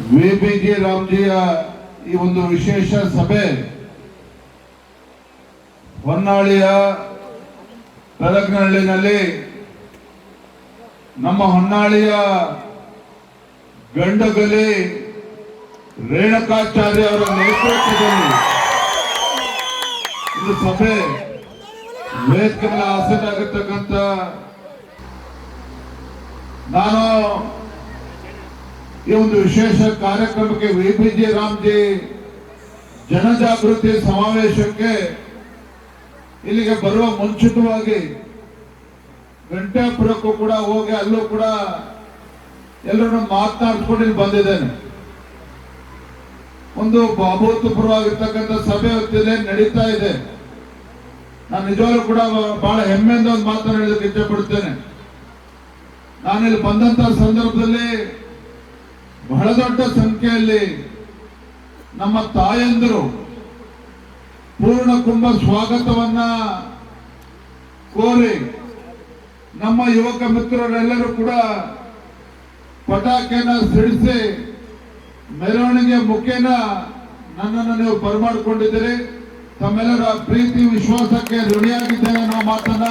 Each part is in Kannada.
ವಿಬಿಜಿ ರಾಮ್ಜಿಯ ಈ ಒಂದು ವಿಶೇಷ ಸಭೆ ಹೊನ್ನಾಳಿಯ ಬೆಳಗ್ನಹಳ್ಳಿನಲ್ಲಿ ನಮ್ಮ ಹೊನ್ನಾಳಿಯ ಗಂಡಗಲಿ ರೇಣುಕಾಚಾರ್ಯ ಅವರ ನೇತೃತ್ವದಲ್ಲಿ ಇದು ಸಭೆ ವೇದಿಕೆ ಮೇಲೆ ಆಸೀನಾಗಿರ್ತಕ್ಕಂಥ ನಾನು ಈ ಒಂದು ವಿಶೇಷ ಕಾರ್ಯಕ್ರಮಕ್ಕೆ ವಿಬಿಜಿ ರಾಮ್ಜಿ ಜನಜಾಗೃತಿ ಸಮಾವೇಶಕ್ಕೆ ಇಲ್ಲಿಗೆ ಬರುವ ಮುಂಚಿತವಾಗಿ ಗಂಟೆಪುರಕ್ಕೂ ಕೂಡ ಹೋಗಿ ಅಲ್ಲೂ ಕೂಡ ಎಲ್ಲರನ್ನು ಮಾತನಾಡಿಸ್ಕೊಂಡು ಇಲ್ಲಿ ಬಂದಿದ್ದೇನೆ. ಒಂದು ಅಭೂತಪೂರ್ವವಾಗಿರ್ತಕ್ಕಂಥ ಸಭೆ ಹೊತ್ತಿದೆ, ನಡೀತಾ ಇದೆ. ನಾನು ನಿಜವಾಗ್ಲೂ ಕೂಡ ಬಹಳ ಹೆಮ್ಮೆಯಿಂದ ಒಂದು ಮಾತನಾಡೋದಕ್ಕೆ ಇಷ್ಟಪಡ್ತೇನೆ. ನಾನಿಲ್ಲಿ ಬಂದಂತ ಸಂದರ್ಭದಲ್ಲಿ ಬಹಳ ದೊಡ್ಡ ಸಂಖ್ಯೆಯಲ್ಲಿ ನಮ್ಮ ತಾಯಂದಿರು ಪೂರ್ಣ ಕುಂಭ ಸ್ವಾಗತವನ್ನ ಕೋರಿ ನಮ್ಮ ಯುವಕ ಮಿತ್ರರೆಲ್ಲರೂ ಕೂಡ ಪಟಾಕಿಯನ್ನ ಸಿಡಿಸಿ ಮೆರವಣಿಗೆ ಮುಖೇನ ನನ್ನನ್ನು ನೀವು ಬರಮಾಡಿಕೊಂಡಿದ್ದೀರಿ. ತಮ್ಮೆಲ್ಲರ ಪ್ರೀತಿ ವಿಶ್ವಾಸಕ್ಕೆ ಋಣಿಯಾಗಿದ್ದೇನೆ ಅನ್ನೋ ಮಾತನ್ನ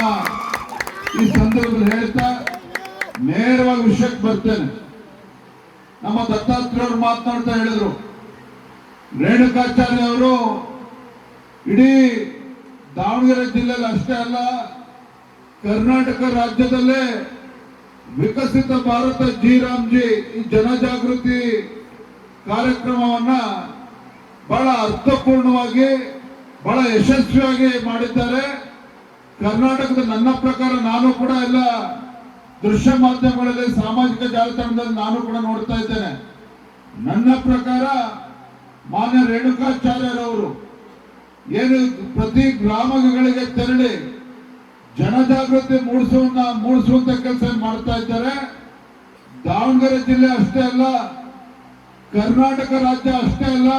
ಈ ಸಂದರ್ಭದಲ್ಲಿ ಹೇಳ್ತಾ ನೇರವಾಗಿ ವಿಷಯಕ್ಕೆ ಬರ್ತೇನೆ. ನಮ್ಮ ದತ್ತಾತ್ರೇಯ ಅವರು ಮಾತನಾಡ್ತಾ ಹೇಳಿದ್ರು, ರೇಣುಕಾಚಾರ್ಯ ಅವರು ಇಡೀ ದಾವಣಗೆರೆ ಜಿಲ್ಲೆಯಲ್ಲಿ ಅಷ್ಟೇ ಅಲ್ಲ, ಕರ್ನಾಟಕ ರಾಜ್ಯದಲ್ಲೇ ವಿಕಸಿತ ಭಾರತ ಜಿ ರಾಮ್ಜಿ ಈ ಜನಜಾಗೃತಿ ಕಾರ್ಯಕ್ರಮವನ್ನ ಬಹಳ ಅರ್ಥಪೂರ್ಣವಾಗಿ ಬಹಳ ಯಶಸ್ವಿಯಾಗಿ ಮಾಡಿದ್ದಾರೆ. ಕರ್ನಾಟಕದ ನನ್ನ ಪ್ರಕಾರ ನಾನು ಕೂಡ ಎಲ್ಲ ದೃಶ್ಯ ಮಾಧ್ಯಮಗಳಲ್ಲಿ ಸಾಮಾಜಿಕ ಜಾಲತಾಣದಲ್ಲಿ ನಾನು ಕೂಡ ನೋಡ್ತಾ ಇದ್ದೇನೆ. ನನ್ನ ಪ್ರಕಾರ ಮಾನ್ಯ ರೇಣುಕಾಚಾರ್ಯರವರು ಏನು ಪ್ರತಿ ಗ್ರಾಮಗಳಿಗೆ ತೆರಳಿ ಜನಜಾಗೃತಿ ಮೂಡಿಸುವಂತ ಕೆಲಸ ಮಾಡ್ತಾ ಇದ್ದಾರೆ. ದಾವಣಗೆರೆ ಜಿಲ್ಲೆ ಅಷ್ಟೇ ಅಲ್ಲ, ಕರ್ನಾಟಕ ರಾಜ್ಯ ಅಷ್ಟೇ ಅಲ್ಲ,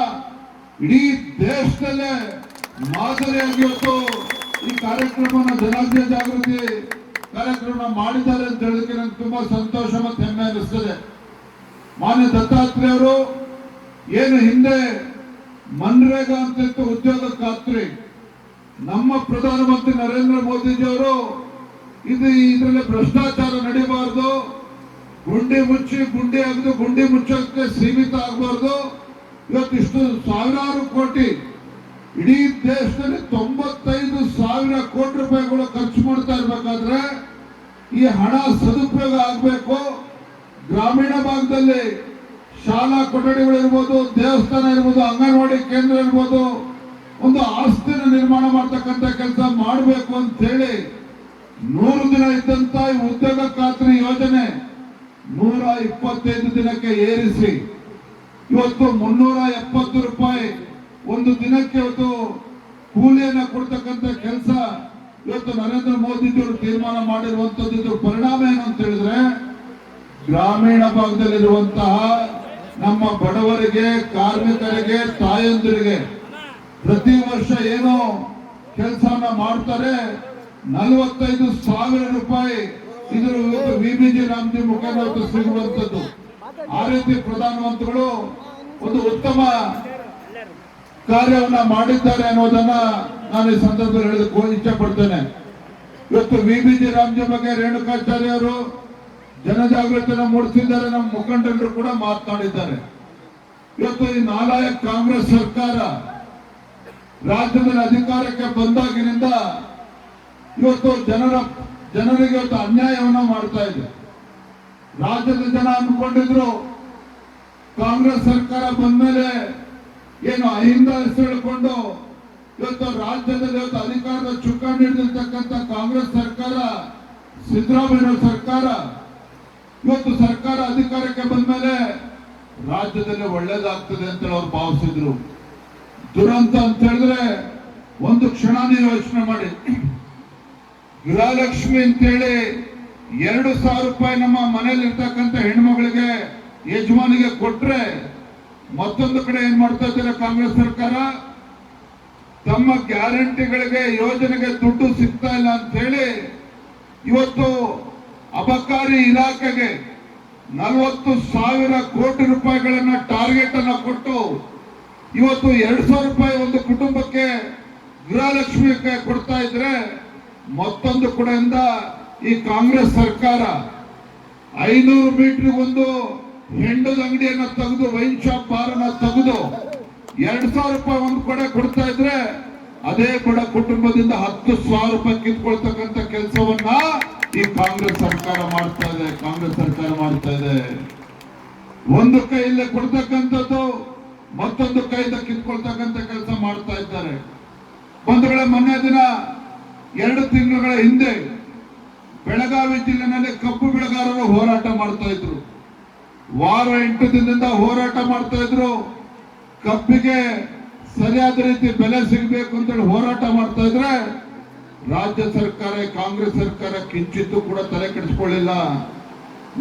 ಇಡೀ ದೇಶದಲ್ಲೇ ಮಾದರಿಯಾಗಿ ಇವತ್ತು ಈ ಕಾರ್ಯಕ್ರಮವನ್ನು ಜನಜಾಗೃತಿ ಕಾರ್ಯಕ್ರಮ ಮಾಡಿದ್ದಾರೆ ಅಂತ ಹೇಳೋದಕ್ಕೆ ನನಗೆ ತುಂಬಾ ಸಂತೋಷ ಮತ್ತು ಹೆಮ್ಮೆ ಅನಿಸ್ತದೆ. ಮಾನ್ಯ ದತ್ತಾತ್ರೇಯ ಅವರು ಏನು ಹಿಂದೆ ಮನ್ರೇಗಾ ಅಂತ ಇತ್ತು, ಉದ್ಯೋಗ ಖಾತ್ರಿ, ನಮ್ಮ ಪ್ರಧಾನಮಂತ್ರಿ ನರೇಂದ್ರ ಮೋದಿಜಿಯವರು ಇದರಲ್ಲಿ ಭ್ರಷ್ಟಾಚಾರ ನಡೀಬಾರ್ದು, ಗುಂಡಿ ಅಗದು ಗುಂಡಿ ಮುಚ್ಚಕ್ಕೆ ಸೀಮಿತ ಆಗಬಾರ್ದು. ಇವತ್ತಿಷ್ಟು ಸಾವಿರಾರು ಕೋಟಿ ಇಡೀ ದೇಶದಲ್ಲಿ 95,000 ಕೋಟಿ ರೂಪಾಯಿಗಳು ಖರ್ಚು ಮಾಡ್ತಾ ಇರ್ಬೇಕಾದ್ರೆ ಈ ಹಣ ಸದುಪಯೋಗ ಆಗಬೇಕು. ಗ್ರಾಮೀಣ ಭಾಗದಲ್ಲಿ ಶಾಲಾ ಕೊಠಡಿಗಳಿರ್ಬೋದು, ದೇವಸ್ಥಾನ ಇರ್ಬೋದು, ಅಂಗನವಾಡಿ ಕೇಂದ್ರ ಇರ್ಬೋದು, ಒಂದು ಆಸ್ತಿನ ನಿರ್ಮಾಣ ಮಾಡ್ತಕ್ಕಂಥ ಕೆಲಸ ಮಾಡಬೇಕು ಅಂತ ಹೇಳಿ 100 ದಿನ ಇದ್ದಂತ ಈ ಉದ್ಯೋಗ ಖಾತ್ರಿ ಯೋಜನೆ 125 ದಿನಕ್ಕೆ ಏರಿಸಿ ಇವತ್ತು 370 ರೂಪಾಯಿ ಒಂದು ದಿನಕ್ಕೆ ಇವತ್ತು ಕೂಲಿಯನ್ನ ಕೊಡ್ತಕ್ಕಂಥ ಕೆಲಸ ಇವತ್ತು ನರೇಂದ್ರ ಮೋದಿಜಿಯವರು ತೀರ್ಮಾನ ಮಾಡಿರುವಂತದ್ದು. ಇದ್ರ ಪರಿಣಾಮ ಏನು ಅಂತ ಹೇಳಿದ್ರೆ ಗ್ರಾಮೀಣ ಭಾಗದಲ್ಲಿರುವಂತಹ ನಮ್ಮ ಬಡವರಿಗೆ, ಕಾರ್ಮಿಕರಿಗೆ, ತಾಯಂದಿರಿಗೆ ಪ್ರತಿ ವರ್ಷ ಏನೋ ಕೆಲಸವನ್ನ ಮಾಡ್ತಾರೆ 45,000 ರೂಪಾಯಿ ಇದ್ರ ವಿಬಿಜಿ ರಾಮ್ಜಿ ಮುಖಾಂತರ ಸಿಗುವಂತದ್ದು. ಆ ರೀತಿ ಪ್ರಧಾನಮಂತ್ರಿಗಳು ಒಂದು ಉತ್ತಮ ಕಾರ್ಯವನ್ನ ಮಾಡಿದ್ದಾರೆ ಅನ್ನೋದನ್ನ ನಾನು ಈ ಸಂದರ್ಭದಲ್ಲಿ ಹೇಳೋದಕ್ಕೆ ಇಷ್ಟಪಡ್ತೇನೆ. ಇವತ್ತು ವಿಬಿಜಿ ರಾಮ್ಜಿ ಬಗ್ಗೆ ರೇಣುಕಾಚಾರ್ಯ ಅವರು ಜನಜಾಗೃತಿಯನ್ನು ಮೂಡಿಸಿದ್ದಾರೆ. ನಮ್ಮ ಮುಖಂಡರು ಕೂಡ ಮಾತನಾಡಿದ್ದಾರೆ. ಇವತ್ತು ಈ ನಾಲಾಯಕ್ ಕಾಂಗ್ರೆಸ್ ಸರ್ಕಾರ ರಾಜ್ಯದಲ್ಲಿ ಅಧಿಕಾರಕ್ಕೆ ಬಂದಾಗಿನಿಂದ ಇವತ್ತು ಜನರಿಗೆ ಇವತ್ತು ಅನ್ಯಾಯವನ್ನ ಮಾಡ್ತಾ ಇದೆ. ರಾಜ್ಯದ ಜನ ಅನ್ಕೊಂಡಿದ್ರು ಕಾಂಗ್ರೆಸ್ ಸರ್ಕಾರ ಬಂದ್ಮೇಲೆ ಏನು ಅಹಿಂದ ಹೆಸರು ಹೇಳ್ಕೊಂಡು ಇವತ್ತು ರಾಜ್ಯದಲ್ಲಿ ಇವತ್ತು ಅಧಿಕಾರದ ಚುಕ್ಕಾಣಿ ಹಿಡಿದಿರ್ತಕ್ಕಂಥ ಕಾಂಗ್ರೆಸ್ ಸರ್ಕಾರ, ಸಿದ್ದರಾಮಯ್ಯ ಸರ್ಕಾರ ಇವತ್ತು ಸರ್ಕಾರ ಅಧಿಕಾರಕ್ಕೆ ಬಂದ್ಮೇಲೆ ರಾಜ್ಯದಲ್ಲಿ ಒಳ್ಳೇದಾಗ್ತದೆ ಅಂತ ಅವ್ರು ಭಾವಿಸಿದ್ರು. ದುರಂತ ಅಂತ ಹೇಳಿದ್ರೆ ಒಂದು ಕ್ಷಣ ನೀವು ಯೋಚನೆ ಮಾಡಿ, ಗೃಹಲಕ್ಷ್ಮಿ ಅಂತೇಳಿ 2,000 ರೂಪಾಯಿ ನಮ್ಮ ಮನೇಲಿ ಇರ್ತಕ್ಕಂಥ ಹೆಣ್ಮಗಳಿಗೆ ಯಜಮಾನಿಗೆ ಕೊಟ್ರೆ ಮತ್ತೊಂದು ಕಡೆ ಏನ್ ಮಾಡ್ತಾ ಇದ್ದಾರೆ ಕಾಂಗ್ರೆಸ್ ಸರ್ಕಾರ, ತಮ್ಮ ಗ್ಯಾರಂಟಿಗಳಿಗೆ ಯೋಜನೆಗೆ ದುಡ್ಡು ಸಿಗ್ತಾ ಇಲ್ಲ ಅಂತ ಹೇಳಿ ಇವತ್ತು ಅಬಕಾರಿ ಇಲಾಖೆಗೆ 40,000 ಕೋಟಿ ರೂಪಾಯಿಗಳನ್ನ ಟಾರ್ಗೆಟ್ ಅನ್ನ ಕೊಟ್ಟು ಇವತ್ತು 2,000 ರೂಪಾಯಿ ಒಂದು ಕುಟುಂಬಕ್ಕೆ ಗೃಹಲಕ್ಷ್ಮಿ ಕೊಡ್ತಾ ಇದ್ರೆ, ಮತ್ತೊಂದು ಕಡೆಯಿಂದ ಈ ಕಾಂಗ್ರೆಸ್ ಸರ್ಕಾರ 500 ಮೀಟರ್ ಒಂದು ಹೆಂಡದ ಅಂಗಡಿಯನ್ನ ತೆಗೆದು, ವೈನ್ ಶಾಪ್ ಬಾರ್ ಅನ್ನ ತೆಗೆದು 2,000 ರೂಪಾಯಿ ಒಂದು ಕಡೆ ಕೊಡ್ತಾ ಇದ್ರೆ, ಅದೇ ಬಡ ಕುಟುಂಬದಿಂದ 10,000 ರೂಪಾಯಿ ಕಿತ್ಕೊಳ್ತಕ್ಕಂಥ ಕೆಲಸವನ್ನ ಈ ಕಾಂಗ್ರೆಸ್ ಸರ್ಕಾರ ಮಾಡ್ತಾ ಇದೆ. ಕಾಂಗ್ರೆಸ್ ಸರ್ಕಾರ ಮಾಡ್ತಾ ಇದೆ. ಒಂದು ಕೈಯಿಂದ ಕೊಡ್ತಕ್ಕಂಥದ್ದು ಮತ್ತೊಂದು ಕೈಯಿಂದ ಕಿತ್ಕೊಳ್ತಕ್ಕಂಥ ಕೆಲಸ ಮಾಡ್ತಾ ಇದ್ದಾರೆ. ಬಂಧುಗಳ, ಮೊನ್ನೆ ದಿನ 2 ತಿಂಗಳ ಹಿಂದೆ ಬೆಳಗಾವಿ ಜಿಲ್ಲೆನಲ್ಲಿ ಕಬ್ಬು ಬೆಳೆಗಾರರು ಹೋರಾಟ ಮಾಡ್ತಾ ಇದ್ರು. ವಾರ 8 ದಿನದಿಂದ ಹೋರಾಟ ಮಾಡ್ತಾ ಇದ್ರು. ಕಬ್ಬಿಗೆ ಸರಿಯಾದ ರೀತಿ ಬೆಲೆ ಸಿಗಬೇಕು ಅಂತೇಳಿ ಹೋರಾಟ ಮಾಡ್ತಾ ಇದ್ರೆ, ರಾಜ್ಯ ಸರ್ಕಾರ, ಕಾಂಗ್ರೆಸ್ ಸರ್ಕಾರ ಕಿಂಚಿತ್ತೂ ಕೂಡ ತಲೆ ಕೆಡಿಸಿಕೊಳ್ಳಿಲ್ಲ.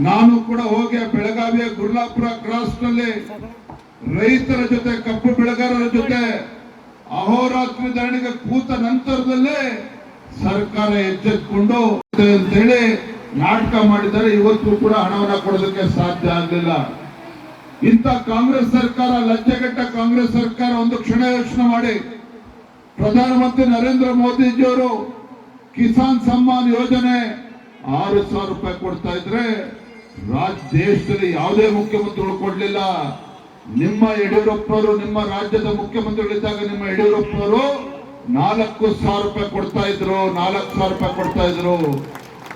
ನಾನು ಕೂಡ ಹೋಗಿ ಬೆಳಗಾವಿಯ ಗುರ್ಲಾಪುರ ಕ್ರಾಸ್ ನಲ್ಲಿ ರೈತರ ಜೊತೆ, ಕಬ್ಬು ಬೆಳೆಗಾರರ ಜೊತೆ ಅಹೋರಾತ್ರಿ ಧರಣಿಗೆ ಕೂತ ನಂತರದಲ್ಲೇ ಸರ್ಕಾರ ಎಚ್ಚೆತ್ತುಕೊಂಡು ಅಂತೇಳಿ ನಾಟಕ ಮಾಡಿದ್ದಾರೆ. ಇವತ್ತು ಕೂಡ ಹಣವನ್ನ ಕೊಡೋದಕ್ಕೆ ಸಾಧ್ಯ ಆಗಲಿಲ್ಲ. ಇಂಥ ಕಾಂಗ್ರೆಸ್ ಸರ್ಕಾರ, ಲಜ್ಜೆಗೆಟ್ಟ ಕಾಂಗ್ರೆಸ್ ಸರ್ಕಾರ ಒಂದು ಕ್ಷಣ ಯೋಚನೆ ಮಾಡಿ, ಪ್ರಧಾನಮಂತ್ರಿ ನರೇಂದ್ರ ಮೋದಿಜಿಯವರು ಕಿಸಾನ್ ಸಮ್ಮಾನ್ ಯೋಜನೆ 6,000 ರೂಪಾಯಿ ಕೊಡ್ತಾ ಇದ್ರೆ, ದೇಶದಲ್ಲಿ ಯಾವುದೇ ಮುಖ್ಯಮಂತ್ರಿಗಳು ಕೊಡ್ಲಿಲ್ಲ. ನಿಮ್ಮ ಯಡಿಯೂರಪ್ಪನವರು, ನಿಮ್ಮ ರಾಜ್ಯದ ಮುಖ್ಯಮಂತ್ರಿಗಳಿದ್ದಾಗ ನಿಮ್ಮ ಯಡಿಯೂರಪ್ಪನವರು 4,000 ರೂಪಾಯಿ ಕೊಡ್ತಾ ಇದ್ರು. 4,000 ರೂಪಾಯಿ ಕೊಡ್ತಾ ಇದ್ರು.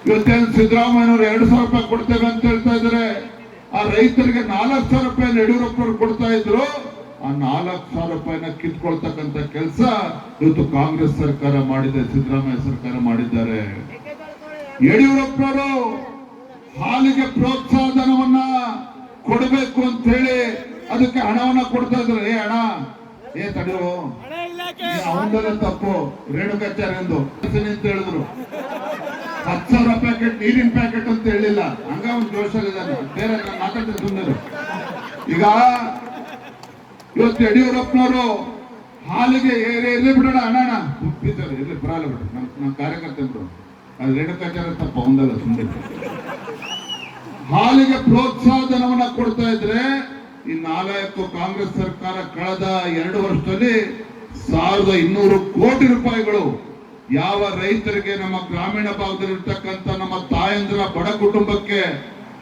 ಇವತ್ತೇನು ಸಿದ್ದರಾಮಯ್ಯನವರು 2,000 ರೂಪಾಯಿ ಕೊಡ್ತೇವೆ ಅಂತ ಹೇಳ್ತಾ ಇದ್ದಾರೆ. ಆ ರೈತರಿಗೆ 4,000 ರೂಪಾಯಿ ಯಡಿಯೂರಪ್ಪನವರು ಕೊಡ್ತಾ ಇದ್ರು. ಆ 4,000 ರೂಪಾಯಿನ ಕಿತ್ಕೊಳ್ತಕ್ಕಂಥ ಕೆಲಸ ಇವತ್ತು ಕಾಂಗ್ರೆಸ್ ಸರ್ಕಾರ ಮಾಡಿದೆ, ಸಿದ್ದರಾಮಯ್ಯ ಸರ್ಕಾರ ಮಾಡಿದ್ದಾರೆ. ಯಡಿಯೂರಪ್ಪನವರು ಹಾಲಿಗೆ ಪ್ರೋತ್ಸಾಹ ಧನವನ್ನ ಕೊಡಬೇಕು ಅಂತ ಹೇಳಿ ಅದಕ್ಕೆ ಹಣವನ್ನ ಕೊಡ್ತಾ ಇದ್ರು. ಹಣ ತಡೆಯೋ, ಅವನದಲ್ಲ ತಪ್ಪು, ರೇಣುಕಾಚಾರ್ಯ ಎಂದು ಅಂತ ಹೇಳಿದ್ರು. 10,000 ಪ್ಯಾಕೆಟ್ ನೀರಿನ ಪ್ಯಾಕೆಟ್ ಅಂತ ಹೇಳಿಲ್ಲ. ಹಂಗ ಒಂದು ಜೋಶಲ್ಲಿದ್ದಾನೆ, ಬೇರೆ ನಾನು ಮಾತಾಡ್ತೀನಿ ಸುಂದರು. ಈಗ ಇವತ್ತು ಯಡಿಯೂರಪ್ಪನವರು ಹಾಲಿಗೆ ಎಲ್ಲಿ ಬಿಡೋಣ, ಹಣ ಇರ್ಲಿ ಬರಲ್ಲ ಬಿಡ್ರಿ, ನಮ್ಮ ಕಾರ್ಯಕರ್ತ ಬಿಡು, ಅದು ರೇಣುಕಾಚಾರ್ಯ ತಪ್ಪ, ಒಂದಲ್ಲ ಸುಂದರ. ಹಾಲಿಗೆ ಪ್ರೋತ್ಸಾಹ ಧನವನ್ನ ಕೊಡ್ತಾ ಇದ್ರೆ, ಈ 4 ಕಾಂಗ್ರೆಸ್ ಸರ್ಕಾರ ಕಳೆದ 2 ವರ್ಷದಲ್ಲಿ 1,200 ಕೋಟಿ ರೂಪಾಯಿಗಳು ಯಾವ ರೈತರಿಗೆ, ನಮ್ಮ ಗ್ರಾಮೀಣ ಭಾಗದಲ್ಲಿರ್ತಕ್ಕಂಥ ನಮ್ಮ ತಾಯಂದಿರ ಬಡ ಕುಟುಂಬಕ್ಕೆ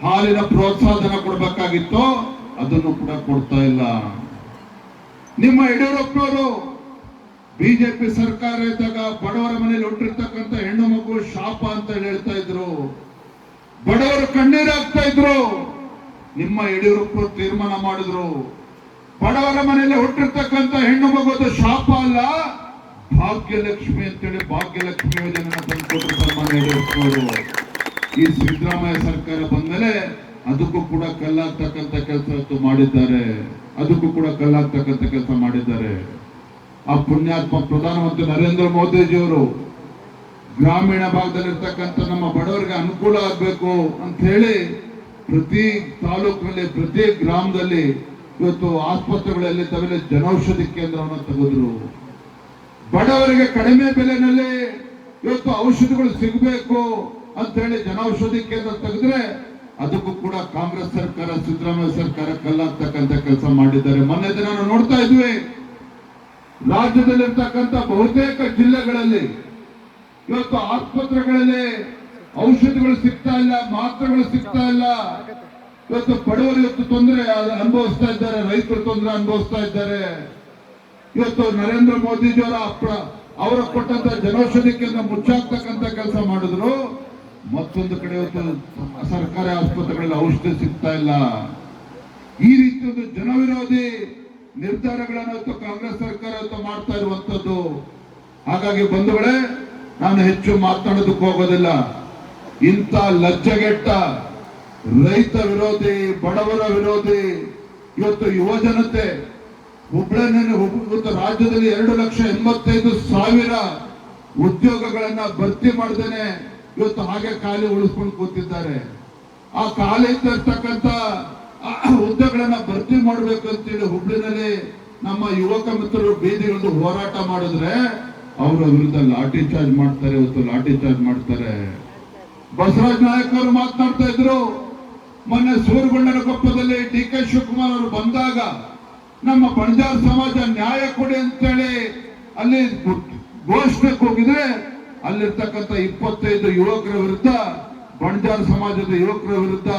ಹಾಲಿನ ಪ್ರೋತ್ಸಾಹ ಧನ ಕೊಡಬೇಕಾಗಿತ್ತು, ಅದನ್ನು ಕೂಡ ಕೊಡ್ತಾ ಇಲ್ಲ. ನಿಮ್ಮ ಯಡಿಯೂರಪ್ಪನವರು ಬಿಜೆಪಿ ಸರ್ಕಾರ ಇದ್ದಾಗ ಬಡವರ ಮನೆಯಲ್ಲಿ ಹುಟ್ಟಿರ್ತಕ್ಕಂಥ ಹೆಣ್ಣು ಮಗು ಶಾಪ ಅಂತ ಹೇಳ್ತಾ ಇದ್ರು. ಬಡವರು ಕಣ್ಣೀರಾಗ್ತಾ ಇದ್ರು. ನಿಮ್ಮ ಯಡಿಯೂರಪ್ಪರು ತೀರ್ಮಾನ ಮಾಡಿದ್ರು, ಬಡವರ ಮನೆಯಲ್ಲಿ ಹುಟ್ಟಿರ್ತಕ್ಕಂಥ ಹೆಣ್ಣು ಮಗುವುದು ಶಾಪ ಅಲ್ಲ, ಭಾಗ್ಯಲಕ್ಷ್ಮಿ ಅಂತೇಳಿ ಭಾಗ್ಯಲಕ್ಷ್ಮಿ ಯೋಜನೆ ತಂದುಕೊಟ್ರು ಸನ್ಮಾನ್ಯ ಯಡಿಯೂರಪ್ಪನವರು. ಈ ಸಿದ್ದರಾಮಯ್ಯ ಸರ್ಕಾರ ಬಂದ್ಮೇಲೆ ಅದಕ್ಕೂ ಕೂಡ ಕಲ್ಲಾಗ್ತಕ್ಕಂಥ ಕೆಲಸ ಮಾಡಿದ್ದಾರೆ. ಅದಕ್ಕೂ ಕೂಡ ಕಲ್ಲಾಗ್ತಕ್ಕಂಥ ಕೆಲಸ ಮಾಡಿದ್ದಾರೆ. ಆ ಪುಣ್ಯಾತ್ಮ ಪ್ರಧಾನಮಂತ್ರಿ ನರೇಂದ್ರ ಮೋದಿಜಿಯವರು ಗ್ರಾಮೀಣ ಭಾಗದಲ್ಲಿರ್ತಕ್ಕಂಥ ನಮ್ಮ ಬಡವರಿಗೆ ಅನುಕೂಲ ಆಗಬೇಕು ಅಂತ ಹೇಳಿ ಪ್ರತಿ ತಾಲೂಕಿನಲ್ಲಿ, ಪ್ರತಿ ಗ್ರಾಮದಲ್ಲಿ ಇವತ್ತು ಆಸ್ಪತ್ರೆಗಳಲ್ಲಿ ತವೆಲೆ ಜನೌಷಧಿ ಕೇಂದ್ರವನ್ನು ತೆಗೆದ್ರು. ಬಡವರಿಗೆ ಕಡಿಮೆ ಬೆಲೆನಲ್ಲಿ ಇವತ್ತು ಔಷಧಿಗಳು ಸಿಗಬೇಕು ಅಂತ ಹೇಳಿ ಜನೌಷಧಿ ಕೇಂದ್ರ ತೆಗೆದ್ರೆ, ಅದಕ್ಕೂ ಕೂಡ ಕಾಂಗ್ರೆಸ್ ಸರ್ಕಾರ, ಸಿದ್ದರಾಮಯ್ಯ ಸರ್ಕಾರ ಕಲ್ಲಾಗ್ತಕ್ಕಂಥ ಕೆಲಸ ಮಾಡಿದ್ದಾರೆ. ಮೊನ್ನೆ ದಿನ ನಾವು ನೋಡ್ತಾ ಇದ್ವಿ, ರಾಜ್ಯದಲ್ಲಿರ್ತಕ್ಕಂಥ ಬಹುತೇಕ ಜಿಲ್ಲೆಗಳಲ್ಲಿ ಇವತ್ತು ಆಸ್ಪತ್ರೆಗಳಲ್ಲಿ ಔಷಧಿಗಳು ಸಿಗ್ತಾ ಇಲ್ಲ, ಮಾತ್ರೆಗಳು ಸಿಗ್ತಾ ಇಲ್ಲ. ಇವತ್ತು ಬಡವರು ಇವತ್ತು ತೊಂದರೆ ಅನುಭವಿಸ್ತಾ ಇದ್ದಾರೆ, ರೈತರು ತೊಂದರೆ ಅನುಭವಿಸ್ತಾ ಇದ್ದಾರೆ. ಇವತ್ತು ನರೇಂದ್ರ ಮೋದಿಜಿಯವರ ಅವರು ಕೊಟ್ಟಂತ ಜನೌಷಧಿ ಕೇಂದ್ರ ಮುಚ್ಚಾಕ್ತಕ್ಕಂಥ ಕೆಲಸ ಮಾಡಿದ್ರು. ಮತ್ತೊಂದು ಕಡೆ ಇವತ್ತು ಸರ್ಕಾರಿ ಆಸ್ಪತ್ರೆಗಳಲ್ಲಿ ಔಷಧಿ ಸಿಗ್ತಾ ಇಲ್ಲ. ಈ ರೀತಿ ಒಂದು ಜನವಿರೋಧಿ ನಿರ್ಧಾರಗಳನ್ನು ಇವತ್ತು ಕಾಂಗ್ರೆಸ್ ಸರ್ಕಾರ ಇವತ್ತು ಮಾಡ್ತಾ ಇರುವಂತದ್ದು. ಹಾಗಾಗಿ ಬಂಧುಗಳೇ, ನಾನು ಹೆಚ್ಚು ಮಾತನಾಡೋದಕ್ಕೆ ಹೋಗೋದಿಲ್ಲ. ಇಂಥ ಲಜ್ಜೆಗೆಟ್ಟ ರೈತ ವಿರೋಧಿ, ಬಡವರ ವಿರೋಧಿ ಇವತ್ತು ಯುವ ಜನತೆ ಇವತ್ತು ರಾಜ್ಯದಲ್ಲಿ 2,85,000 ಉದ್ಯೋಗಗಳನ್ನ ಭರ್ತಿ ಮಾಡದೇನೆ ಇವತ್ತು ಹಾಗೆ ಖಾಲಿ ಉಳಿಸ್ಕೊಂಡು ಕೂತಿದ್ದಾರೆ. ಆ ಖಾಲಿ ಇರ್ತಕ್ಕಂಥ ಹುದ್ದೆಗಳನ್ನ ಭರ್ತಿ ಮಾಡಬೇಕು ಅಂತೇಳಿ ಹುಬ್ಳಿನಲ್ಲಿ ನಮ್ಮ ಯುವಕ ಮಿತ್ರರು ಬೀದಿಗಿಳಿದು ಹೋರಾಟ ಮಾಡಿದ್ರೆ ಅವರ ವಿರುದ್ಧ ಲಾಠಿ ಚಾರ್ಜ್ ಮಾಡ್ತಾರೆ. ಇವತ್ತು ಲಾಠಿ ಚಾರ್ಜ್ ಮಾಡ್ತಾರೆ. ಬಸವರಾಜ ನಾಯಕ್ ಅವರು ಮಾತನಾಡ್ತಾ ಇದ್ರು, ಮೊನ್ನೆ ಸೂರಗೊಂಡನಕೊಪ್ಪದಲ್ಲಿ ಡಿ ಕೆ ಶಿವಕುಮಾರ್ ಅವರು ಬಂದಾಗ ನಮ್ಮ ಬಣಜಾರ ಸಮಾಜ ನ್ಯಾಯ ಕೊಡಿ ಅಂತೇಳಿ ಅಲ್ಲಿ ಘೋಷಣೆಗೆ ಹೋಗಿದ್ರೆ ಅಲ್ಲಿರ್ತಕ್ಕಂಥ 25 ಯುವಕರ ವಿರುದ್ಧ, ಬಣಜಾರ ಸಮಾಜದ ಯುವಕರ ವಿರುದ್ಧ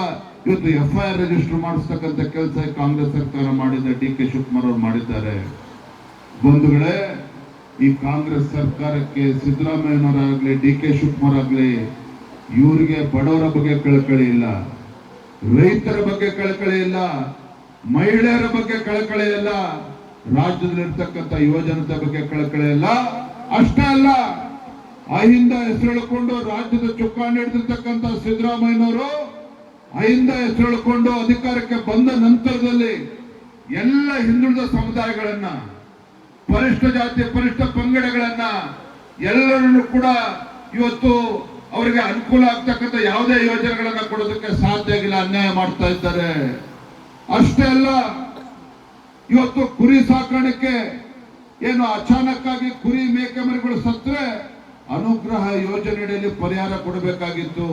ಇವತ್ತು FIR ರಿಜಿಸ್ಟರ್ ಮಾಡಿಸ್ತಕ್ಕಂಥ ಕೆಲಸ ಕಾಂಗ್ರೆಸ್ ಸರ್ಕಾರ ಮಾಡಿದ ಡಿ ಕೆ ಶಿವಕುಮಾರ್ ಅವರು ಮಾಡಿದ್ದಾರೆ. ಬಂಧುಗಳೇ, ಈ ಕಾಂಗ್ರೆಸ್ ಸರ್ಕಾರಕ್ಕೆ ಸಿದ್ದರಾಮಯ್ಯನವರಾಗ್ಲಿ ಡಿ ಕೆ ಶಿವಕುಮಾರ್ ಆಗ್ಲಿ ಇವರಿಗೆ ಬಡವರ ಬಗ್ಗೆ ಕಳಕಳಿ ಇಲ್ಲ, ರೈತರ ಬಗ್ಗೆ ಕಳಕಳಿ ಇಲ್ಲ, ಮಹಿಳೆಯರ ಬಗ್ಗೆ ಕಳಕಳಿ ಇಲ್ಲ, ರಾಜ್ಯದಲ್ಲಿರ್ತಕ್ಕಂಥ ಯುವಜನತೆ ಬಗ್ಗೆ ಕಳಕಳಿ ಇಲ್ಲ. ಅಷ್ಟೇ ಅಲ್ಲ, ಅಹಿಂದ ಹೆಸರುಳ್ಕೊಂಡು ರಾಜ್ಯದ ಚುಕ್ಕಾಣಿ ಹಿಡಿದಿರ್ತಕ್ಕಂಥ ಸಿದ್ದರಾಮಯ್ಯನವರು ಅಹಿಂದ ಹೆಸರುಳ್ಕೊಂಡು ಅಧಿಕಾರಕ್ಕೆ ಬಂದ ನಂತರದಲ್ಲಿ ಎಲ್ಲ ಹಿಂದುಳಿದ ಸಮುದಾಯಗಳನ್ನ, ಪರಿಷ್ಠ ಜಾತಿ ಪರಿಷ್ಠ ಪಂಗಡಗಳನ್ನ ಎಲ್ಲರನ್ನು ಕೂಡ ಇವತ್ತು ಅವರಿಗೆ ಅನುಕೂಲ ಆಗ್ತಕ್ಕಂಥ ಯಾವುದೇ ಯೋಜನೆಗಳನ್ನ ಕೊಡೋದಕ್ಕೆ ಸಾಧ್ಯ ಆಗಿಲ್ಲ, ಅನ್ಯಾಯ ಮಾಡ್ತಾ ಇದ್ದಾರೆ. ಅಷ್ಟೇ ಅಲ್ಲ, ಇವತ್ತು ಕುರಿ ಸಾಕಾಣಿಕೆ ಏನು ಅಚಾನಕ್ ಆಗಿ ಕುರಿ ಮೇಕೆ ಮರಿಗಳು ಸತ್ತರೆ ಅನುಗ್ರಹ ಯೋಜನೆಯಲ್ಲಿ ಪರಿಹಾರ ಕೊಡಬೇಕಾಗಿತ್ತು.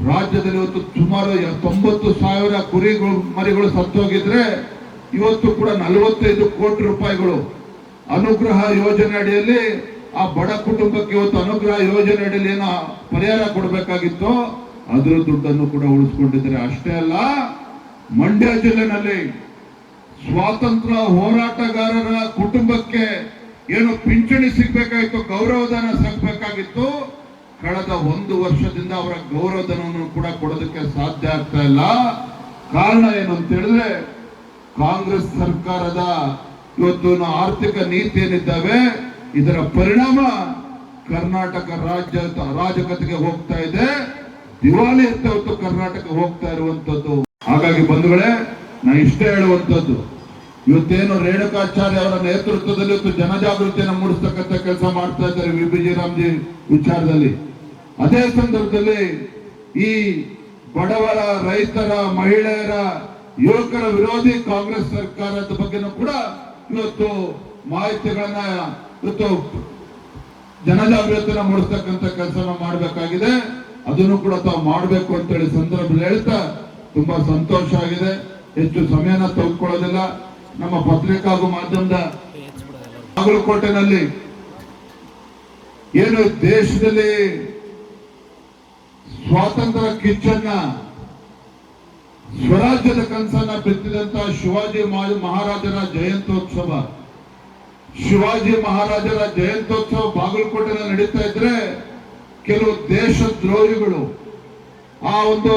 ರಾಜ್ಯದಲ್ಲಿ ಇವತ್ತು ಸುಮಾರು 90,000 ಕುರಿಗಳು ಮರಿಗಳು ಸತ್ತೋಗಿದ್ರೆ ಇವತ್ತು ಕೂಡ 45 ಕೋಟಿ ರೂಪಾಯಿಗಳು ಅನುಗ್ರಹ ಯೋಜನೆ ಅಡಿಯಲ್ಲಿ ಆ ಬಡ ಕುಟುಂಬಕ್ಕೆ ಇವತ್ತು ಅನುಗ್ರಹ ಯೋಜನೆ ಅಡಿಯಲ್ಲಿ ಏನೋ ಪರಿಹಾರ ಕೊಡಬೇಕಾಗಿತ್ತು, ಅದರ ದುಡ್ಡನ್ನು ಕೂಡ ಉಳಿಸ್ಕೊಂಡಿದ್ದಾರೆ. ಅಷ್ಟೇ ಅಲ್ಲ, ಮಂಡ್ಯ ಜಿಲ್ಲೆನಲ್ಲಿ ಸ್ವಾತಂತ್ರ್ಯ ಹೋರಾಟಗಾರರ ಕುಟುಂಬಕ್ಕೆ ಏನು ಪಿಂಚಣಿ ಸಿಗ್ಬೇಕಾಗಿತ್ತು, ಗೌರವಧನ ಸಿಗಬೇಕಾಗಿತ್ತು, ಕಳೆದ 1 ವರ್ಷದಿಂದ ಅವರ ಗೌರವಧನವನ್ನು ಕೂಡ ಕೊಡೋದಕ್ಕೆ ಸಾಧ್ಯ ಆಗ್ತಾ ಇಲ್ಲ. ಕಾರಣ ಏನು ಅಂತ ಹೇಳಿದ್ರೆ, ಕಾಂಗ್ರೆಸ್ ಸರ್ಕಾರದ ಇವತ್ತು ಆರ್ಥಿಕ ನೀತಿ ಏನಿದ್ದಾವೆ ಇದರ ಪರಿಣಾಮ ಕರ್ನಾಟಕ ರಾಜಕತೆಗೆ ಹೋಗ್ತಾ ಇದೆ, ದಿವಾಳಿ ಅಂತ ಇವತ್ತು ಕರ್ನಾಟಕ ಹೋಗ್ತಾ ಇರುವಂತದ್ದು. ಹಾಗಾಗಿ ಬಂಧುಗಳೇ, ನಾನು ಇಷ್ಟೇ ಹೇಳುವಂತದ್ದು, ಇವತ್ತೇನು ರೇಣುಕಾಚಾರ್ಯ ಅವರ ನೇತೃತ್ವದಲ್ಲಿ ಇವತ್ತು ಜನಜಾಗೃತಿಯನ್ನು ಮೂಡಿಸ್ತಕ್ಕಂಥ ಕೆಲಸ ಮಾಡ್ತಾ ಇದ್ದಾರೆ VBG ರಾಮ್ಜಿ ವಿಚಾರದಲ್ಲಿ. ಅದೇ ಸಂದರ್ಭದಲ್ಲಿ ಈ ಬಡವರ, ರೈತರ, ಮಹಿಳೆಯರ, ಯುವಕರ ವಿರೋಧಿ ಕಾಂಗ್ರೆಸ್ ಸರ್ಕಾರದ ಬಗ್ಗೆನೂ ಕೂಡ ಇವತ್ತು ಮಾಹಿತಿಗಳನ್ನ ಇವತ್ತು ಜನಜಾಗೃತಿಯನ್ನು ಮೂಡಿಸ್ತಕ್ಕಂಥ ಕೆಲಸ ಮಾಡಬೇಕಾಗಿದೆ. ಅದನ್ನು ಕೂಡ ತಾವು ಮಾಡಬೇಕು ಅಂತೇಳಿ ಸಂದರ್ಭದಲ್ಲಿ ಹೇಳ್ತಾ ತುಂಬಾ ಸಂತೋಷ ಆಗಿದೆ. ಹೆಚ್ಚು ಸಮಯನ ತೆಗೆದುಕೊಳ್ಳೋದಿಲ್ಲ. ನಮ್ಮ ಪತ್ರಿಕಾ ಹಾಗೂ ಮಾಧ್ಯಮದ ಬಾಗಲಕೋಟೆನಲ್ಲಿ ಏನು ದೇಶದಲ್ಲಿ ಸ್ವಾತಂತ್ರ್ಯ ಕಿಚ್ಚನ್ನ, ಸ್ವರಾಜ್ಯದ ಕನಸನ್ನ ಬಿತ್ತಿದಂತ ಶಿವಾಜಿ ಮಹಾರಾಜರ ಜಯಂತ್ಯೋತ್ಸವ, ಶಿವಾಜಿ ಮಹಾರಾಜರ ಜಯಂತ್ಯೋತ್ಸವ ಬಾಗಲಕೋಟೆನಲ್ಲಿ ನಡೀತಾ ಇದ್ರೆ ಕೆಲವು ದೇಶದ್ರೋಹಿಗಳು ಆ ಒಂದು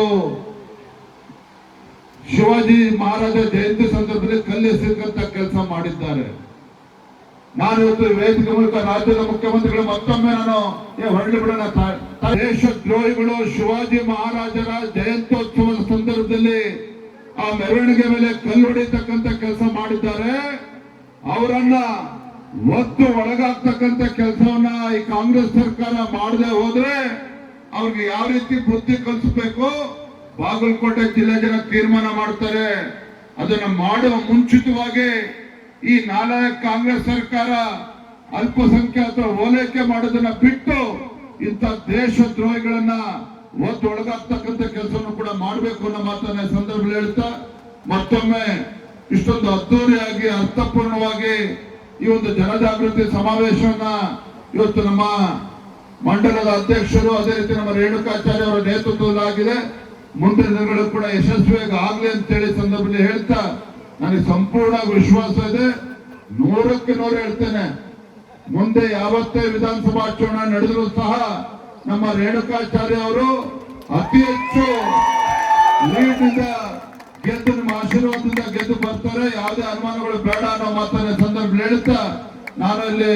ಶಿವಾಜಿ ಮಹಾರಾಜ ಜಯಂತಿ ಸಂದರ್ಭದಲ್ಲಿ ಕಲ್ಲೆಸೆತಕ್ಕಂತ ಕೆಲಸ ಮಾಡಿದ್ದಾರೆ. ನಾನು ಇವತ್ತು ವೇದಿಕೆ ಮೂಲಕ ರಾಜ್ಯದ ಮುಖ್ಯಮಂತ್ರಿಗಳು ಮತ್ತೊಮ್ಮೆ ನಾನು ಹೊರಳಿ ಬಿಡೋಣ. ದೇಶದ್ರೋಹಿಗಳು ಶಿವಾಜಿ ಮಹಾರಾಜರ ಜಯಂತ್ಯೋತ್ಸವದ ಸಂದರ್ಭದಲ್ಲಿ ಆ ಮೆರವಣಿಗೆ ಮೇಲೆ ಕಲ್ಲು ಹೊಡಿತಕ್ಕಂತ ಕೆಲಸ ಮಾಡಿದ್ದಾರೆ. ಅವರನ್ನ ಒತ್ತು ಒಳಗಾಗ್ತಕ್ಕಂತ ಕೆಲಸವನ್ನ ಈ ಕಾಂಗ್ರೆಸ್ ಸರ್ಕಾರ ಮಾಡದೆ ಹೋದ್ರೆ ಅವ್ರಿಗೆ ಯಾವ ರೀತಿ ಬುದ್ಧಿ ಕಲಿಸಬೇಕು ಬಾಗಲಕೋಟೆ ಜಿಲ್ಲೆ ಜನ ತೀರ್ಮಾನ ಮಾಡ್ತಾರೆ. ಅದನ್ನ ಮಾಡುವ ಮುಂಚಿತವಾಗಿ ಈ ನಾಲಾಯಕ ಕಾಂಗ್ರೆಸ್ ಸರ್ಕಾರ ಅಲ್ಪಸಂಖ್ಯಾತರ ಓಲೈಕೆ ಮಾಡೋದನ್ನ ಬಿಟ್ಟು ಇಂಥ ದೇಶದ್ರೋಹಿಗಳನ್ನ ಒತ್ತು ಒಳಗಾಗ್ತಕ್ಕಂಥ ಕೆಲಸವನ್ನು ಕೂಡ ಮಾಡಬೇಕು ಅನ್ನೋ ಮಾತನ್ನ ಸಂದರ್ಭದಲ್ಲಿ ಹೇಳ್ತಾ ಮತ್ತೊಮ್ಮೆ ಇಷ್ಟೊಂದು ಅದ್ದೂರಿಯಾಗಿ ಅರ್ಥಪೂರ್ಣವಾಗಿ ಈ ಒಂದು ಜನಜಾಗೃತಿ ಸಮಾವೇಶವನ್ನ ಇವತ್ತು ನಮ್ಮ ಮಂಡಲದ ಅಧ್ಯಕ್ಷರು ಅದೇ ರೀತಿ ನಮ್ಮ ರೇಣುಕಾಚಾರ್ಯ ಅವರ ನೇತೃತ್ವದಲ್ಲಿ ಆಗಿದೆ. ಮುಂದಿನ ದಿನಗಳು ಕೂಡ ಯಶಸ್ವಿಯಾಗಿ ಆಗ್ಲಿ ಅಂತೇಳಿ ಸಂದರ್ಭದಲ್ಲಿ ಹೇಳ್ತಾ ನನಗೆ ಸಂಪೂರ್ಣ ವಿಶ್ವಾಸ ಇದೆ. 100ಕ್ಕೆ 100 ಹೇಳ್ತೇನೆ, ಮುಂದೆ ಯಾವತ್ತೇ ವಿಧಾನಸಭಾ ಚುನಾವಣೆ ನಡೆದರೂ ಸಹ ನಮ್ಮ ರೇಣುಕಾಚಾರ್ಯ ಅವರು ಅತಿ ಹೆಚ್ಚು ಲೀಡ್ನಿಂದ ಗೆದ್ದು, ನಿಮ್ಮ ಆಶೀರ್ವಾದದಿಂದ ಗೆದ್ದು ಬರ್ತಾರೆ. ಯಾವುದೇ ಅನುಮಾನಗಳು ಬೇಡ ಅನ್ನೋ ಮಾತನ್ನ ಸಂದರ್ಭದಲ್ಲಿ ಹೇಳ್ತಾ ನಾನು ಇಲ್ಲಿ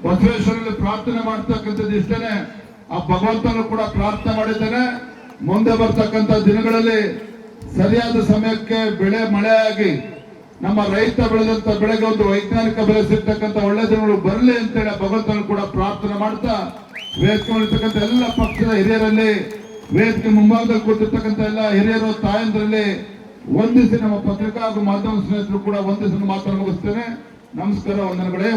ಬಸವೇಶ್ವರಲ್ಲಿ ಪ್ರಾರ್ಥನೆ ಮಾಡ್ತಕ್ಕಂಥದ್ದು ಇಷ್ಟೇನೆ. ಆ ಭಗವಂತನು ಕೂಡ ಪ್ರಾರ್ಥನೆ ಮಾಡಿದ್ದೇನೆ. ಮುಂದೆ ಬರ್ತಕ್ಕಂಥ ದಿನಗಳಲ್ಲಿ ಸರಿಯಾದ ಸಮಯಕ್ಕೆ ಬೆಳೆ ಮಳೆಯಾಗಿ ನಮ್ಮ ರೈತ ಬೆಳೆದಂತ ಬೆಳೆಗೆ ಒಂದು ವೈಜ್ಞಾನಿಕ ಬೆಲೆ ಸಿಗ್ತಕ್ಕಂಥ ಒಳ್ಳೆ ದಿನಗಳು ಬರಲಿ ಅಂತೇಳಿ ಭಗವಂತನ ಕೂಡ ಪ್ರಾರ್ಥನೆ ಮಾಡ್ತಾ ವೇದಿಕೆ ಮಾಡಿರ್ತಕ್ಕಂಥ ಎಲ್ಲ ಪಕ್ಷದ ಹಿರಿಯರಲ್ಲಿ, ವೇದಿಕೆ ಮುಂಭಾಗದಲ್ಲಿ ಕೂತಿರ್ತಕ್ಕಂಥ ಎಲ್ಲ ಹಿರಿಯರು, ತಾಯಂದ್ರಲ್ಲಿ ವಂದಿಸಿ ನಮ್ಮ ಪತ್ರಿಕಾ ಹಾಗೂ ಮಾಧ್ಯಮ ಸ್ನೇಹಿತರು ಕೂಡ ವಂದಿಸಿ ಮಾತನ್ನು ಮುಗಿಸ್ತೇನೆ. ನಮಸ್ಕಾರ, ವಂದನೆಗಳೇ.